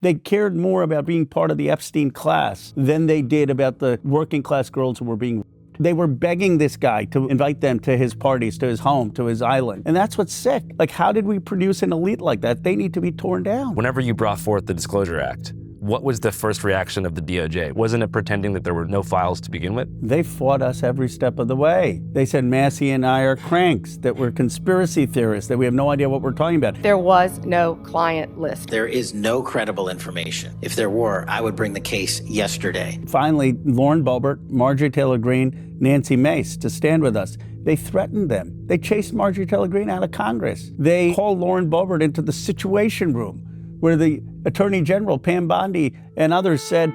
They cared more about being part of the Epstein class than they did about the working class girls who were being raped. They were begging this guy to invite them to his parties, to his home, to his island. And that's what's sick. Like, how did we produce an elite like that? They need to be torn down. Whenever you brought forth the Disclosure Act, what was the first reaction of the DOJ? Wasn't it pretending that there were no files to begin with? They fought us every step of the way. They said Massey and I are cranks, that we're conspiracy theorists, that we have no idea what we're talking about. There was no client list. There is no credible information. If there were, I would bring the case yesterday. Finally, Lauren Boebert, Marjorie Taylor Greene, Nancy Mace to stand with us. They threatened them. They chased Marjorie Taylor Greene out of Congress. They called Lauren Boebert into the Situation Room, where the Attorney General, Pam Bondi, and others said,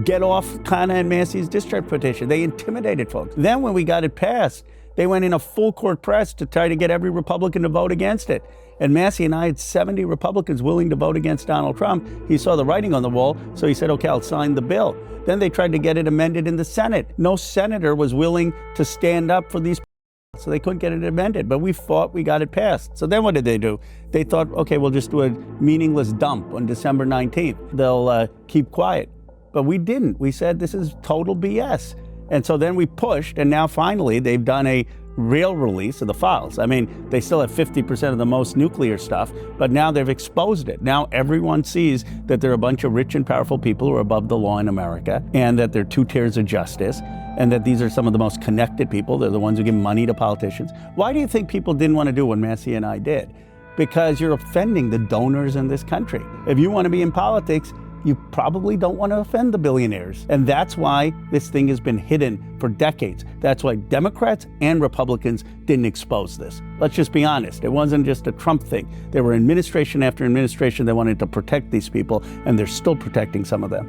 get off Kana and Massey's discharge petition. They intimidated folks. Then when we got it passed, they went in a full court press to try to get every Republican to vote against it. And Massey and I had 70 Republicans willing to vote against Donald Trump. He saw the writing on the wall, so he said, okay, I'll sign the bill. Then they tried to get it amended in the Senate. No senator was willing to stand up for these, so they couldn't get it amended. But we fought, we got it passed. So then what did they do? They thought, okay, we'll just do a meaningless dump on December 19th. They'll keep quiet. But we didn't. We said this is total BS. And so then we pushed, and now finally they've done a real release of the files. I mean, they still have 50% of the most nuclear stuff, but now they've exposed it. Now everyone sees that there are a bunch of rich and powerful people who are above the law in America, and that there are two tiers of justice, and that these are some of the most connected people. They're the ones who give money to politicians. Why do you think people didn't want to do what Massey and I did? Because you're offending the donors in this country. If you want to be in politics, you probably don't want to offend the billionaires. And that's why this thing has been hidden for decades. That's why Democrats and Republicans didn't expose this. Let's just be honest. It wasn't just a Trump thing. There were administration after administration that wanted to protect these people, and they're still protecting some of them.